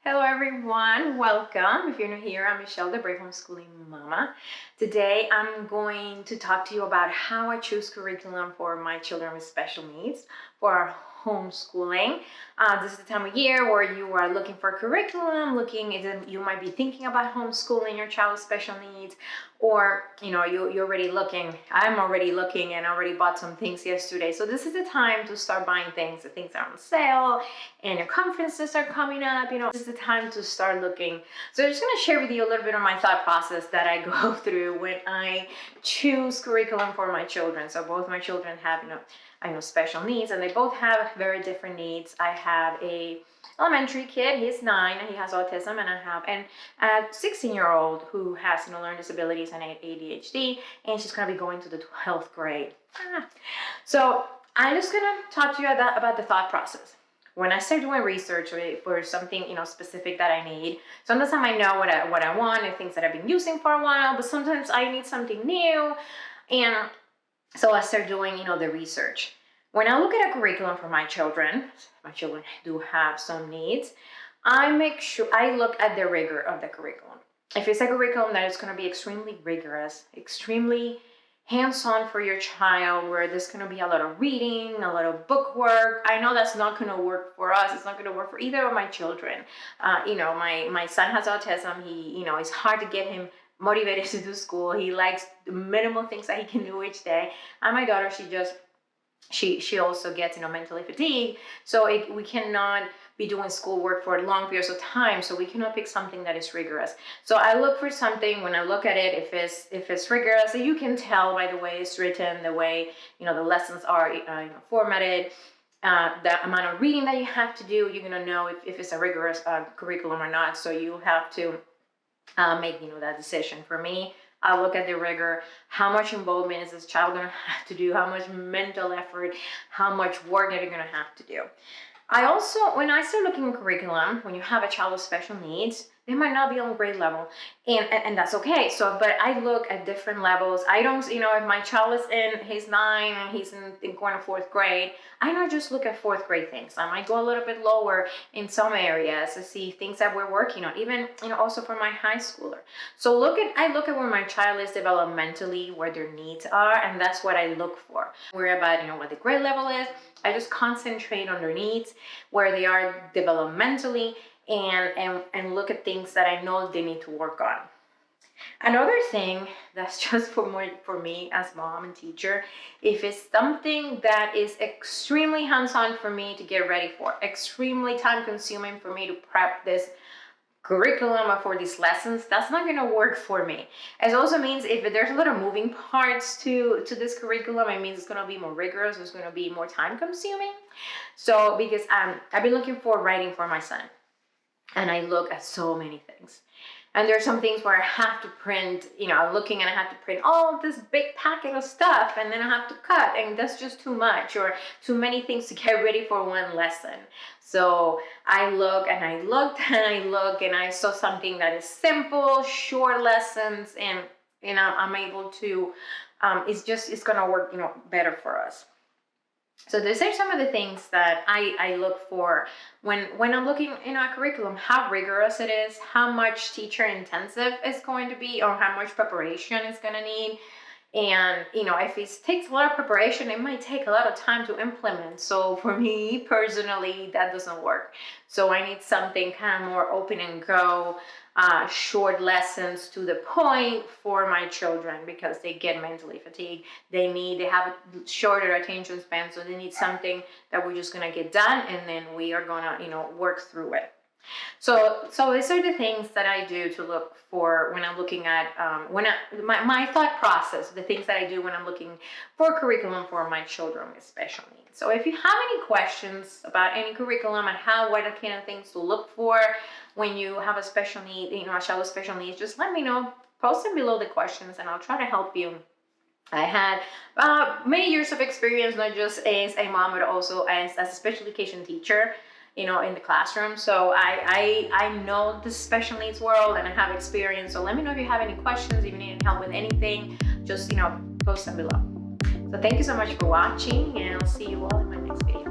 Hello everyone, welcome. If you're new here, I'm Michelle, the Brave Homeschooling Mama. Today I'm going to talk to you about how I choose curriculum for my children with special needs for our homeschooling. This is the time of year where you are looking for curriculum, you might be thinking about homeschooling your child with special needs, or you're already looking. I'm already looking and already bought some things yesterday. So this is the time to start buying things. The things are on sale and your conferences are coming up. This is the time to start looking. So I'm just going to share with you a little bit of my thought process that I go through when I choose curriculum for my children. So both my children have, special needs, and they both have very different needs. I have a elementary kid, he's 9, and he has autism, and I have a 16-year-old who has learning disabilities and ADHD, and she's going to be going to the 12th grade. So I'm just going to talk to you about the thought process. When I start doing research for something specific that I need, sometimes I might know what I want and things that I've been using for a while, but sometimes I need something new, and so I start doing the research. When I look at a curriculum for my children do have some needs, I look at the rigor of the curriculum. If it's a curriculum that is going to be extremely rigorous, extremely hands-on for your child, where there's going to be a lot of reading, a lot of book work, I know that's not going to work for us. It's not going to work for either of my children. My son has autism. It's hard to get him motivated to do school. He likes the minimal things that he can do each day. And my daughter, she also gets mentally fatigued. So we cannot be doing schoolwork for long periods of time, so we cannot pick something that is rigorous. So I look for something. When I look at it, if it's rigorous, you can tell by the way it's written, the way the lessons are formatted, the amount of reading that you have to do. You're gonna know if it's a rigorous curriculum or not. So you have to make that decision. For me, I look at the rigor. How much involvement is this child going to have to do? How much mental effort? How much work are they going to have to do? I also, when I start looking at curriculum, when you have a child with special needs, they might not be on grade level, and that's okay. So, but I look at different levels. I don't, if my child is he's 9 and he's in going to 4th grade, I don't just look at 4th grade things. I might go a little bit lower in some areas to see things that we're working on, even, also for my high schooler. So I look at where my child is developmentally, where their needs are, and that's what I look for. Worry about, what the grade level is. I just concentrate on their needs, where they are developmentally, and look at things that I know they need to work on. Another thing that's just for me as mom and teacher, if it's something that is extremely hands-on for me to get ready for, extremely time-consuming for me to prep this curriculum or for these lessons, that's not going to work for me. It also means if there's a lot of moving parts to this curriculum, it means it's going to be more rigorous, it's going to be more time-consuming. So because I've been looking for writing for my son, and I look at so many things. And there's some things where I have to print, I'm looking and I have to print all this big packet of stuff, and then I have to cut, and that's just too much, or too many things to get ready for one lesson. So I look and I looked and I look, and I saw something that is simple, short lessons, and I'm able to, it's gonna work, better for us. So these are some of the things that I look for when I'm looking a curriculum: how rigorous it is, how much teacher intensive it's going to be, or how much preparation it's going to need. And, if it takes a lot of preparation, it might take a lot of time to implement. So for me personally, that doesn't work. So I need something kind of more open and go, short lessons to the point for my children, because they get mentally fatigued. They have a shorter attention span, so they need something that we're just going to get done, and then we are going to, work through it. So these are the things that I do to look for when I'm looking at my thought process, the things that I do when I'm looking for curriculum for my children with special needs. So if you have any questions about any curriculum and what kind of things to look for when you have a special need, a child with special needs, just let me know. Post them below the questions, and I'll try to help you. I had many years of experience, not just as a mom, but also as a special education teacher, in the classroom. So I know the special needs world, and I have experience. So let me know if you have any questions, if you need any help with anything, just, post them below. So thank you so much for watching, and I'll see you all in my next video.